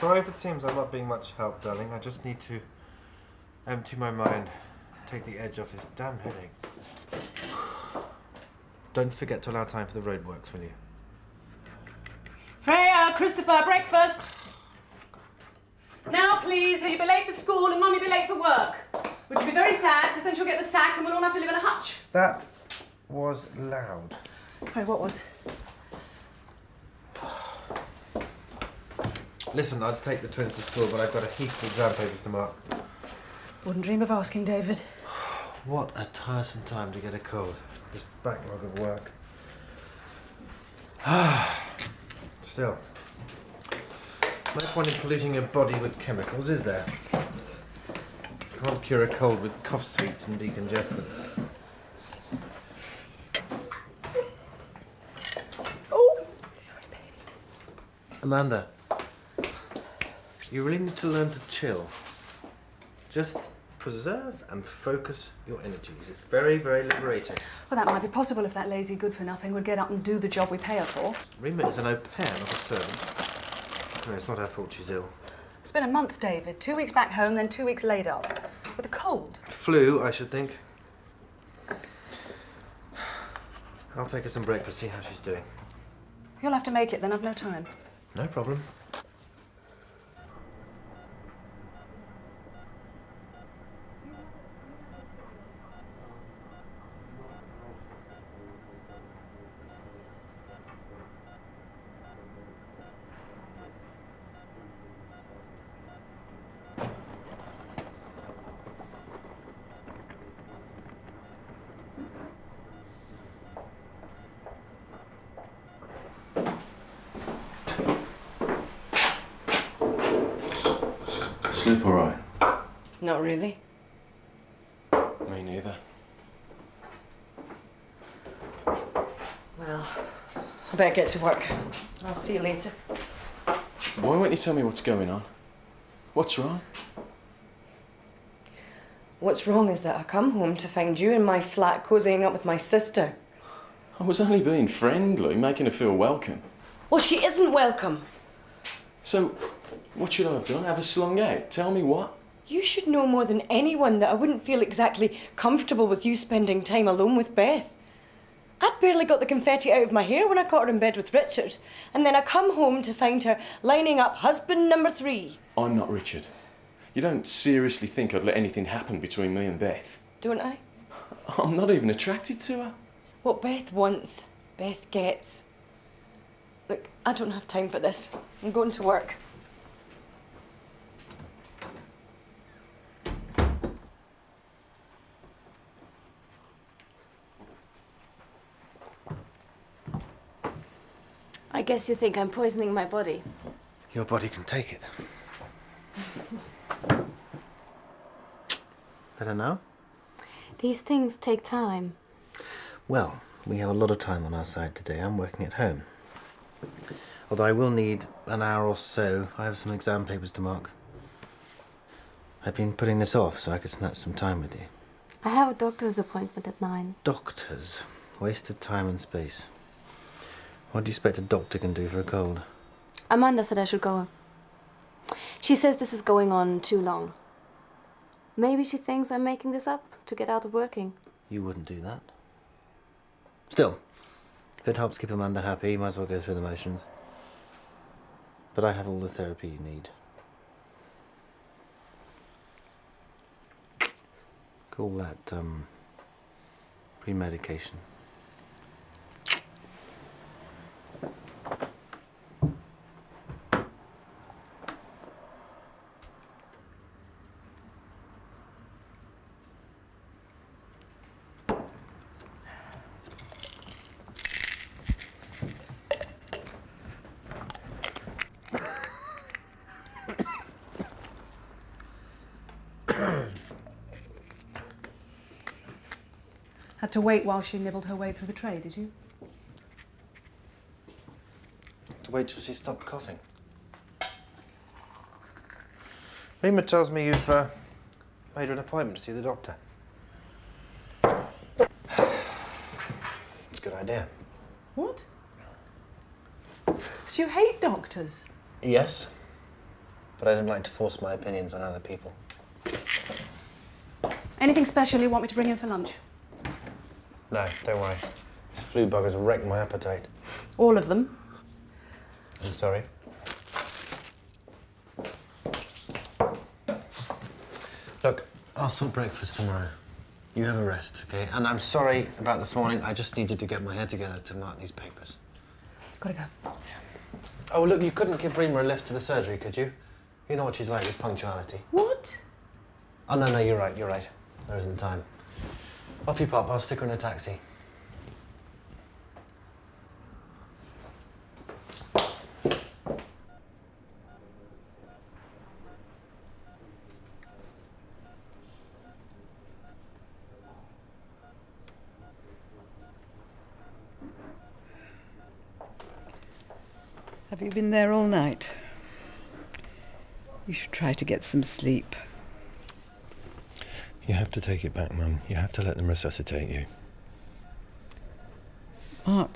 Sorry if it seems I'm not being much help, darling. I just need to empty my mind, take the edge off this damn headache. Don't forget to allow time for the roadworks, will you? Freya, Christopher, breakfast! Now, please, or you'll be late for school and Mummy will be late for work. Which will be very sad, because then she'll get the sack and we'll all have to live in a hutch. That was loud. Hey, what was? Listen, I'd take the twins to school, but I've got a heap of exam papers to mark. Wouldn't dream of asking, David. What a tiresome time to get a cold. This backlog of work. Still, no point in polluting your body with chemicals, is there? Can't cure a cold with cough sweets and decongestants. Oh, sorry, baby. Amanda, you really need to learn to chill. Just preserve and focus your energies. It's very, very liberating. Well, that might be possible if that lazy good-for-nothing would get up and do the job we pay her for. Rima is an au pair, not a servant. No, it's not her fault she's ill. It's been a month, David. 2 weeks back home, then 2 weeks laid up. With a cold. Flu, I should think. I'll take her some breakfast, see how she's doing. You'll have to make it, then I've no time. No problem. Sleep all right? Not really. Me neither. Well, I better get to work. I'll see you later. Why won't you tell me what's going on? What's wrong? What's wrong is that I come home to find you in my flat cozying up with my sister. I was only being friendly, making her feel welcome. Well, she isn't welcome. So, what should I have done? Have her slung out? Tell me what? You should know more than anyone that I wouldn't feel exactly comfortable with you spending time alone with Beth. I'd barely got the confetti out of my hair when I caught her in bed with Richard, and then I come home to find her lining up husband number 3. I'm not Richard. You don't seriously think I'd let anything happen between me and Beth? Don't I? I'm not even attracted to her. What Beth wants, Beth gets. Look, I don't have time for this. I'm going to work. I guess you think I'm poisoning my body. Your body can take it. Better now? These things take time. Well, we have a lot of time on our side today. I'm working at home. Although I will need an hour or so. I have some exam papers to mark. I've been putting this off so I could snatch some time with you. I have a doctor's appointment at 9. Doctors? Waste of time and space. What do you expect a doctor can do for a cold? Amanda said I should go. She says this is going on too long. Maybe she thinks I'm making this up to get out of working. You wouldn't do that. Still, if it helps keep Amanda happy, you might as well go through the motions. But I have all the therapy you need. Call that, pre-medication. Had to wait while she nibbled her way through the tray, did you? To wait till she stopped coughing. Rima tells me you've made her an appointment to see the doctor. It's a good idea. What? Do you hate doctors? Yes, but I don't like to force my opinions on other people. Anything special you want me to bring in for lunch? No, don't worry. This flu bug has wrecked my appetite. All of them? I'm sorry. Look, I'll sort breakfast tomorrow. You have a rest, okay? And I'm sorry about this morning. I just needed to get my head together to mark these papers. Gotta go. Oh, look, you couldn't give Rima a lift to the surgery, could you? You know what she's like with punctuality. What? Oh, no, you're right, you're right. There isn't time. Off you pop, I'll stick her in a taxi. Have you been there all night? You should try to get some sleep. You have to take it back, Mum. You have to let them resuscitate you. Mark,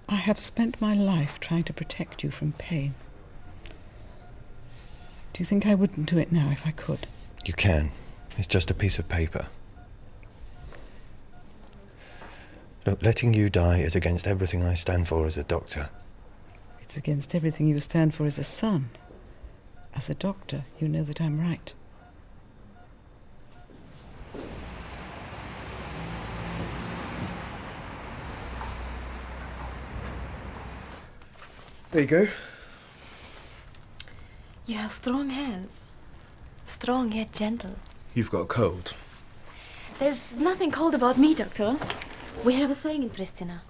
I have spent my life trying to protect you from pain. Do you think I wouldn't do it now if I could? You can. It's just a piece of paper. Look, letting you die is against everything I stand for as a doctor. It's against everything you stand for as a son. As a doctor, you know that I'm right. There you go. You have strong hands. Strong yet gentle. You've got a cold. There's nothing cold about me, Doctor. We have a saying in Pristina.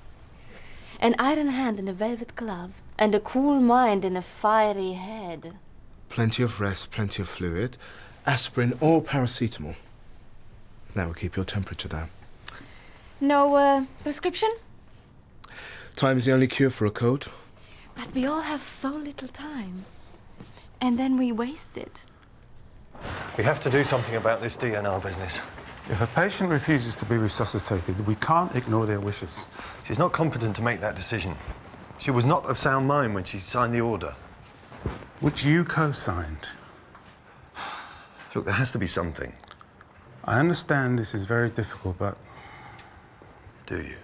An iron hand in a velvet glove, and a cool mind in a fiery head. Plenty of rest, plenty of fluid, aspirin or paracetamol. That will keep your temperature down. No prescription? Time is the only cure for a cold. But we all have so little time. And then we waste it. We have to do something about this DNR business. If a patient refuses to be resuscitated, we can't ignore their wishes. She's not competent to make that decision. She was not of sound mind when she signed the order. Which you co-signed. Look, there has to be something. I understand this is very difficult, but... Do you?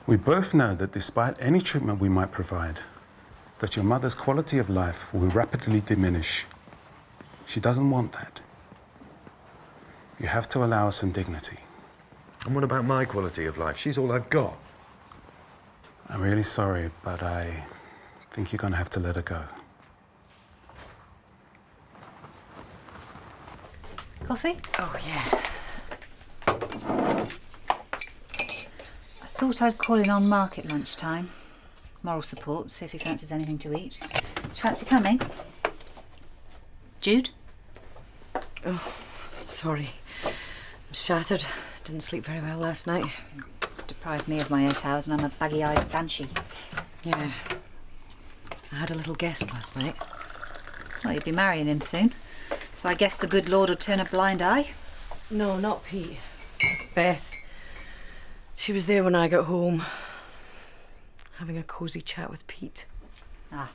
We both know that despite any treatment we might provide, that your mother's quality of life will rapidly diminish. She doesn't want that. You have to allow her some dignity. And what about my quality of life? She's all I've got. I'm really sorry, but I think you're going to have to let her go. Coffee? Oh, yeah. I thought I'd call in on Mark at lunchtime. Moral support, see if he fancies anything to eat. Do you fancy coming? Jude? Oh, sorry. I'm shattered. Didn't sleep very well last night. Deprived me of my 8 hours and I'm a baggy-eyed banshee. Yeah. I had a little guest last night. Well, you'll be marrying him soon. So I guess the good Lord will turn a blind eye. No, not Pete. Beth. She was there when I got home. Having a cosy chat with Pete. Ah.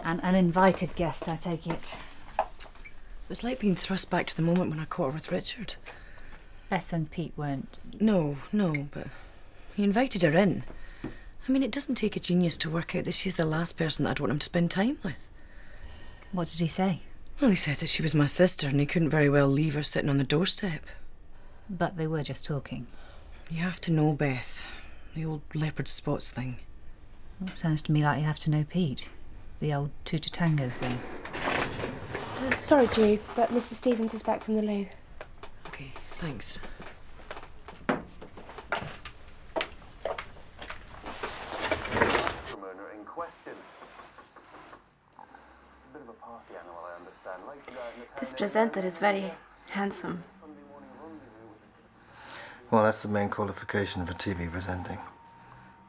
An uninvited guest, I take it. It was like being thrust back to the moment when I caught her with Richard. Beth and Pete weren't. No, but he invited her in. I mean, it doesn't take a genius to work out that she's the last person that I'd want him to spend time with. What did he say? Well, he said that she was my sister and he couldn't very well leave her sitting on the doorstep. But they were just talking. You have to know Beth. The old leopard spots thing. Well, sounds to me like you have to know Pete. The old two to tango thing. Sorry, Jude, but Mrs. Stevens is back from the loo. Okay, thanks. This presenter is very handsome. Well, that's the main qualification for TV presenting.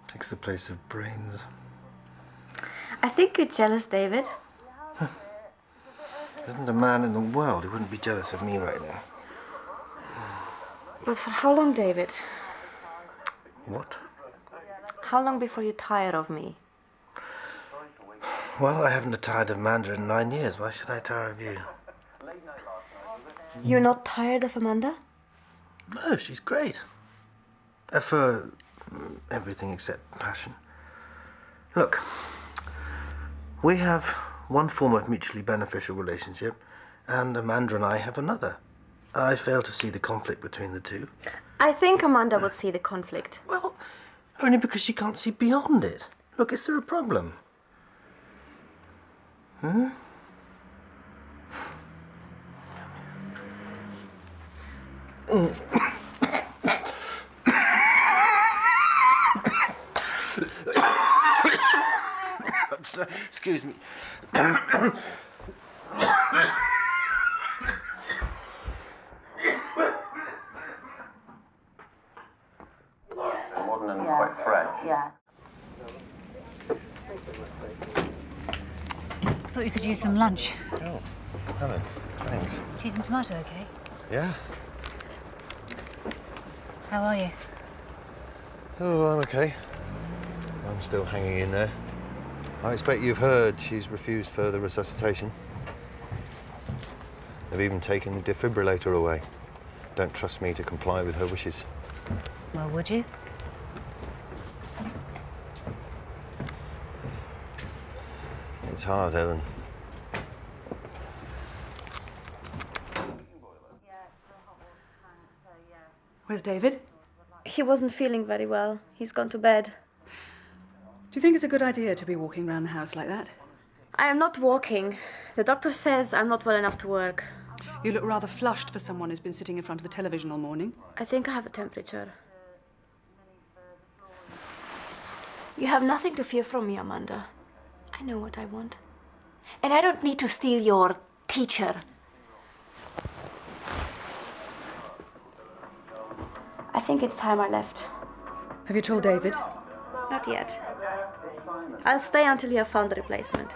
Takes the place of brains. I think you're jealous, David. There isn't a man in the world who wouldn't be jealous of me right now. But for how long, David? What? How long before you tire of me? Well, I haven't tired of Amanda in 9 years. Why should I tire of you? You're not tired of Amanda? No, she's great. For everything except passion. Look, we have one form of mutually beneficial relationship, and Amanda and I have another. I fail to see the conflict between the two. I think Amanda would see the conflict. Well, only because she can't see beyond it. Look, is there a problem? Hmm? I'm sorry, excuse me. Modern and quite fresh. Yeah. Thought you could use some lunch. Oh, hello. Thanks. Cheese and tomato, okay? Yeah? How are you? Oh, I'm okay. I'm still hanging in there. I expect you've heard she's refused further resuscitation. They've even taken the defibrillator away. Don't trust me to comply with her wishes. Well, would you? It's hard, Ellen. Where's David? He wasn't feeling very well. He's gone to bed. Do you think it's a good idea to be walking around the house like that? I am not walking. The doctor says I'm not well enough to work. You look rather flushed for someone who's been sitting in front of the television all morning. I think I have a temperature. You have nothing to fear from me, Amanda. I know what I want. And I don't need to steal your teacher. I think it's time I left. Have you told David? Not yet. I'll stay until you have found the replacement.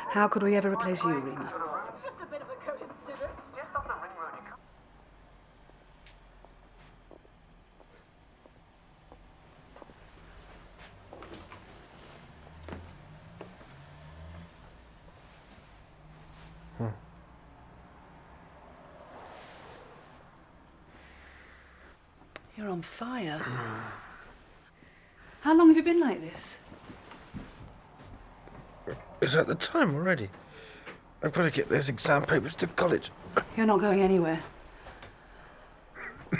How could we ever replace you, Rima? You're on fire. How long have you been like this? Is that the time already? I've got to get those exam papers to college. You're not going anywhere.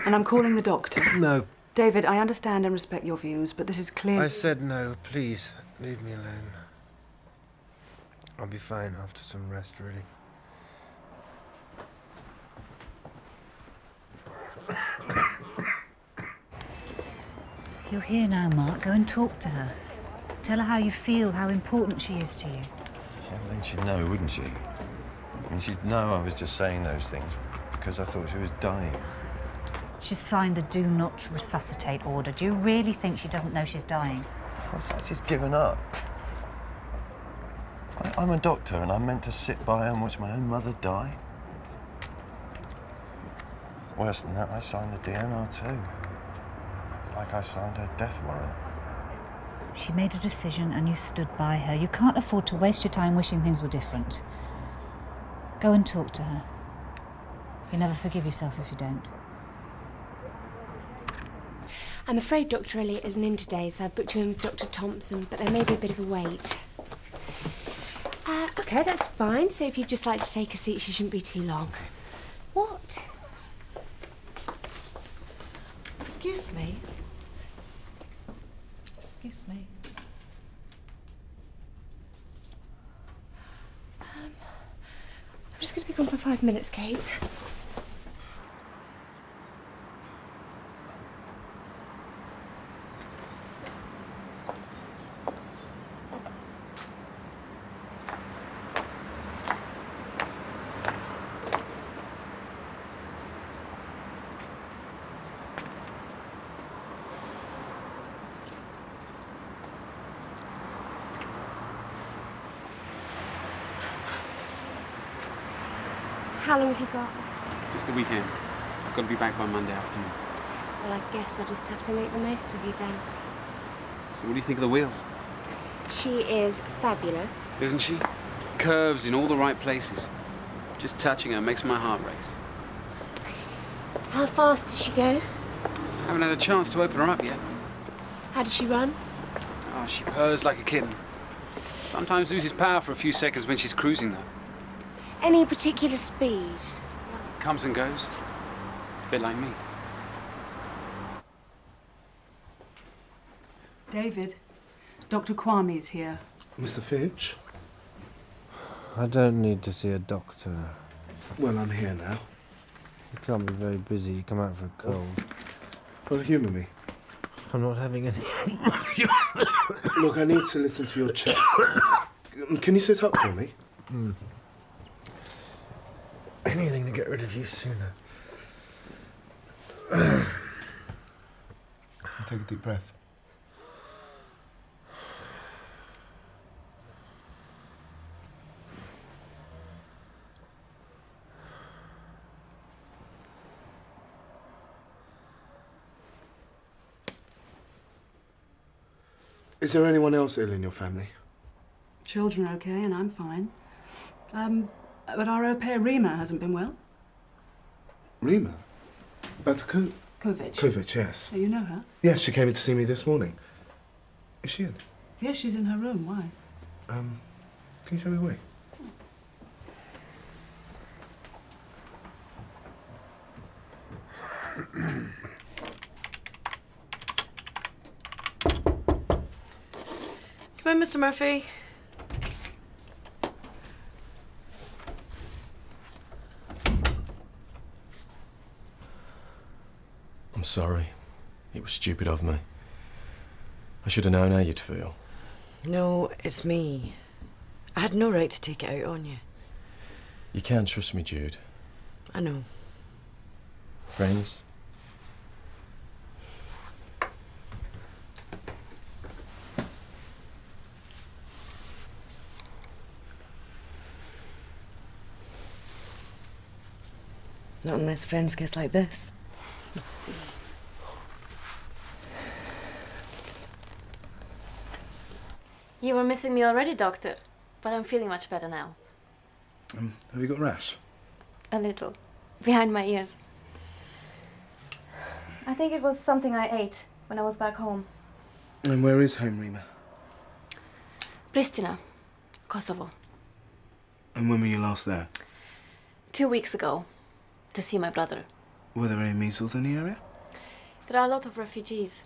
And I'm calling the doctor. No. David, I understand and respect your views, but this is clear. I said no, please. Leave me alone. I'll be fine after some rest, really. You're here now, Mark. Go and talk to her. Tell her how you feel, how important she is to you. Yeah, then she'd know, wouldn't she? I mean, she'd know I was just saying those things because I thought she was dying. She's signed the do not resuscitate order. Do you really think she doesn't know she's dying? I've just given up. I'm a doctor and I'm meant to sit by and watch my own mother die. Worse than that, I signed the DNR too. It's like I signed her death warrant. She made a decision and you stood by her. You can't afford to waste your time wishing things were different. Go and talk to her. You'll never forgive yourself if you don't. I'm afraid Dr. Elliot isn't in today, so I've booked you in with Dr. Thompson, but there may be a bit of a wait. OK, that's fine. So if you'd just like to take a seat, she shouldn't be too long. What? Excuse me. Excuse me. I'm just going to be gone for 5 minutes, Kate. How long have you got? Just the weekend. I've got to be back by Monday afternoon. Well, Well, I guess I just have to make the most of you then. So what do you think of the wheels? She is fabulous. Isn't she? Curves in all the right places. Just touching her makes my heart race. How fast does she go? Haven't had a chance to open her up yet. How does she run? Oh, she purrs like a kitten. Sometimes loses power for a few seconds when she's cruising, though. Any particular speed? Comes and goes. A bit like me. David, Dr. Kwame is here. Mr. Finch? I don't need to see a doctor. Well, I'm here now. You can't be very busy. You come out for a cold. Well, humour me. I'm not having any. Look, I need to listen to your chest. Can you sit up for me? Anything to get rid of you sooner. Take a deep breath. Is there anyone else ill in your family? Children are okay, and I'm fine. But our au pair, Rima, hasn't been well. Rima? About Kovic. Kovic, yes. Oh, you know her? Yes, she came in to see me this morning. Is she in? Yes, she's in her room. Why? Can you show me the way? Come in, Mr. Murphy. I'm sorry. It was stupid of me. I should have known how you'd feel. No, it's me. I had no right to take it out on you. You can trust me, Jude. I know. Friends? Not unless friends get like this. You were missing me already, Doctor. But I'm feeling much better now. Have you got rash? A little. Behind my ears. I think it was something I ate when I was back home. And where is home, Rima? Pristina, Kosovo. And when were you last there? 2 weeks ago. To see my brother. Were there any measles in the area? There are a lot of refugees.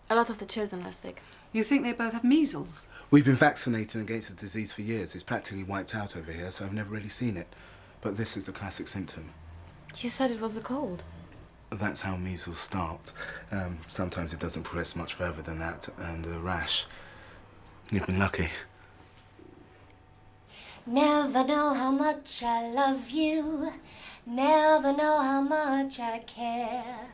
A lot of the children are sick. You think they both have measles? We've been vaccinating against the disease for years. It's practically wiped out over here, so I've never really seen it. But this is a classic symptom. You said it was a cold. That's how measles start. Sometimes it doesn't progress much further than that, and a rash. You've been lucky. Never know how much I love you. Never know how much I care.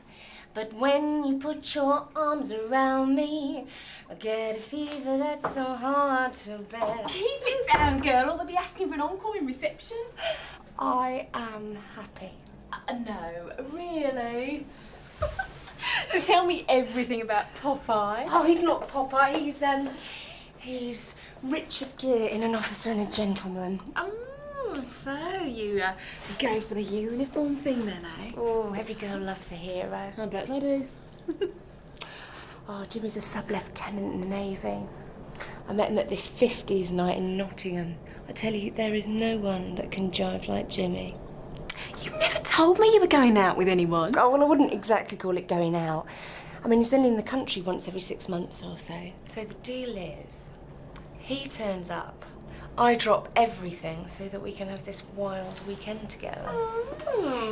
But when you put your arms around me, I get a fever that's so hard to bear. Keep it down, girl, or they'll be asking for an encore in reception. I am happy. No, really? So tell me everything about Popeye. Oh, he's not Popeye. He's Richard Gere in An Officer and a Gentleman. Oh, so you go for the uniform thing then, eh? Oh, every girl loves a hero. I bet they do. Oh, Jimmy's a sub-lieutenant in the Navy. I met him at this 50s night in Nottingham. I tell you, there is no one that can jive like Jimmy. You never told me you were going out with anyone. Oh, well, I wouldn't exactly call it going out. I mean, he's only in the country once every 6 months or so. So the deal is, he turns up, I drop everything so that we can have this wild weekend together.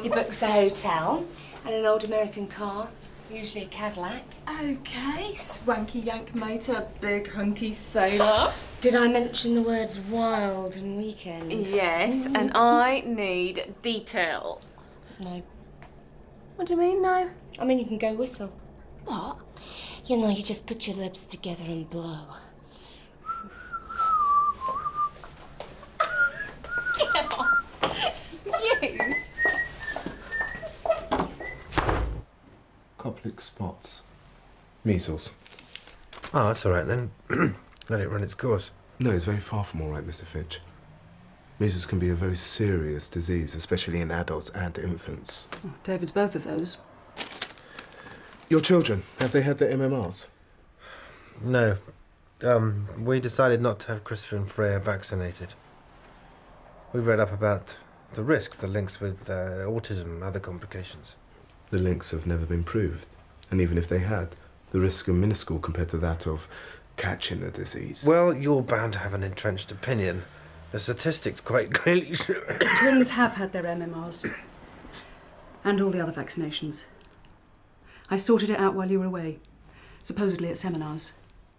He books a hotel and an old American car, usually a Cadillac. Okay, swanky yank motor, big hunky sailor. Did I mention the words wild and weekend? Yes, and I need details. No. What do you mean, no? I mean, you can go whistle. What? You know, you just put your lips together and blow. You? Koplik spots. Measles. Oh, that's all right then. Let it run its course. No, it's very far from all right, Mr. Fitch. Measles can be a very serious disease, especially in adults and infants. Oh, David's both of those. Your children, have they had their MMRs? No. We decided not to have Christopher and Freya vaccinated. We read up about the risks, the links with autism and other complications. The links have never been proved. And even if they had, the risks are minuscule compared to that of catching the disease. Well, you're bound to have an entrenched opinion. The statistics quite clearly show. Twins have had their MMRs. And all the other vaccinations. I sorted it out while you were away. Supposedly at seminars.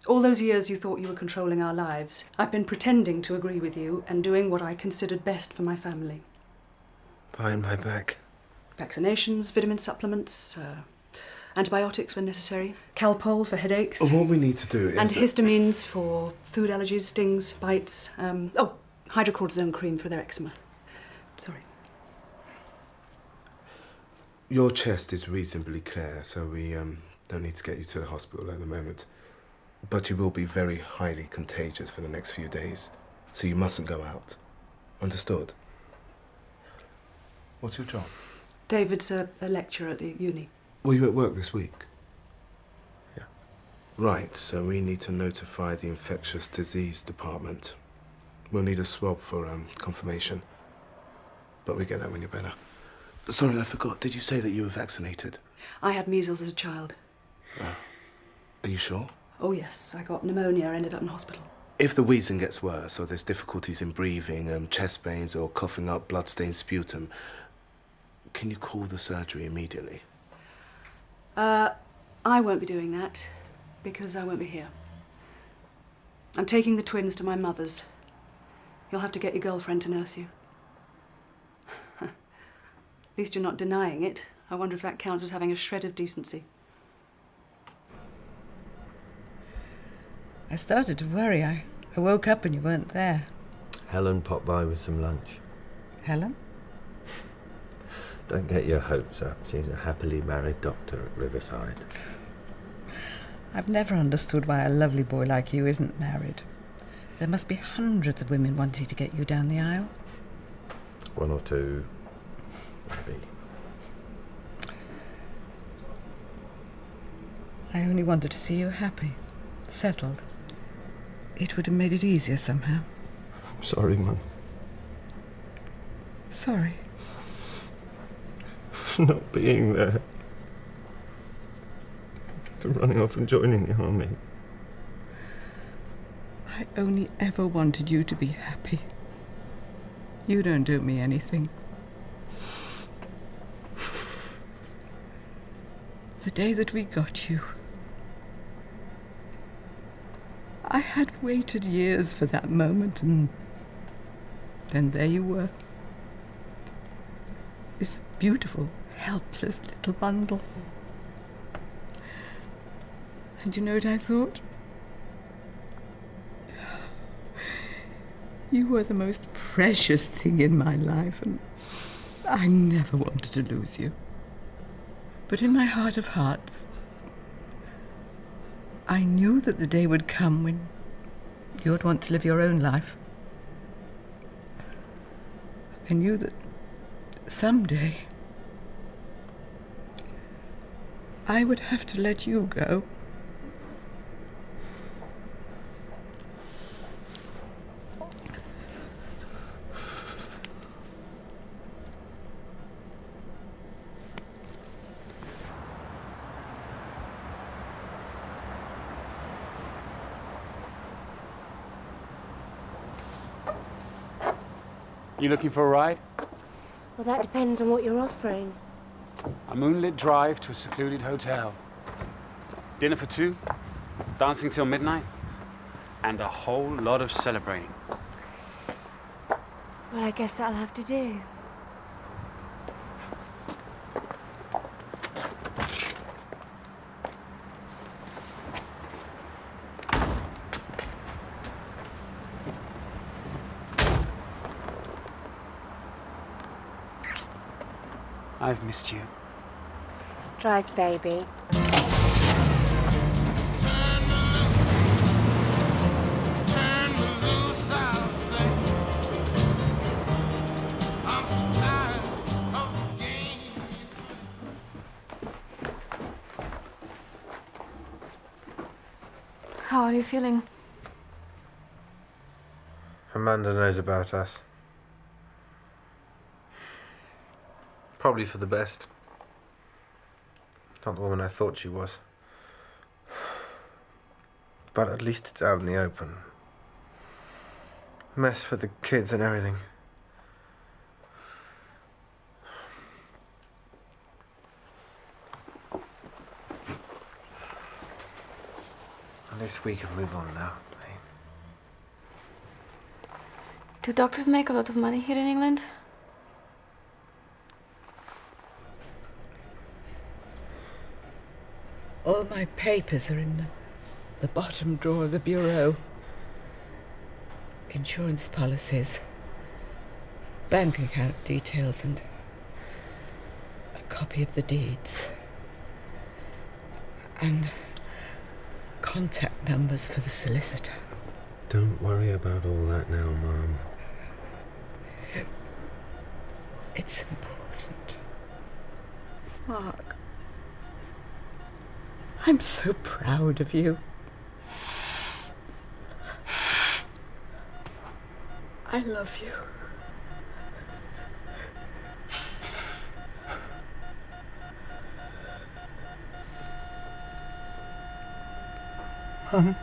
All those years you thought you were controlling our lives, I've been pretending to agree with you and doing what I considered best for my family. Behind my back. Vaccinations, vitamin supplements, antibiotics when necessary, Calpol for headaches. What we need to do is... Antihistamines for food allergies, stings, bites. Hydrocortisone cream for their eczema. Sorry. Your chest is reasonably clear, so we don't need to get you to the hospital at the moment. But you will be very highly contagious for the next few days, so you mustn't go out. Understood? What's your job? David's a lecturer at the uni. Were you at work this week? Yeah. Right, so we need to notify the infectious disease department. We'll need a swab for confirmation. But we get that when you're better. Sorry, I forgot. Did you say that you were vaccinated? I had measles as a child. Are you sure? Oh yes, I got pneumonia, ended up in hospital. If the wheezing gets worse, or there's difficulties in breathing, chest pains, or coughing up blood-stained sputum, can you call the surgery immediately? I won't be doing that, because I won't be here. I'm taking the twins to my mother's. You'll have to get your girlfriend to nurse you. At least you're not denying it. I wonder if that counts as having a shred of decency. I started to worry. I woke up and you weren't there. Helen popped by with some lunch. Helen? Don't get your hopes up. She's a happily married doctor at Riverside. I've never understood why a lovely boy like you isn't married. There must be hundreds of women wanting to get you down the aisle. One or two, maybe. I only wanted to see you happy, settled. It would have made it easier somehow. I'm sorry, Mum. Sorry. For not being there. For running off and joining the army. I only ever wanted you to be happy. You don't owe me anything. The day that we got you, I had waited years for that moment, and then there you were. This beautiful, helpless little bundle. And you know what I thought? You were the most precious thing in my life, and I never wanted to lose you. But in my heart of hearts, I knew that the day would come when you'd want to live your own life. I knew that someday I would have to let you go. You looking for a ride? Well, that depends on what you're offering. A moonlit drive to a secluded hotel. Dinner for two, dancing till midnight, and a whole lot of celebrating. Well, I guess that'll have to do. I've missed you. drive, baby. How are you feeling? Amanda knows about us. Probably for the best. Not the woman I thought she was. But at least it's out in the open. Mess with the kids and everything. At least we can move on now. Do doctors make a lot of money here in England? All my papers are in the bottom drawer of the bureau. Insurance policies, bank account details, and a copy of the deeds. And contact numbers for the solicitor. Don't worry about all that now, Mum. It's important. Mark, I'm so proud of you. I love you. Mum?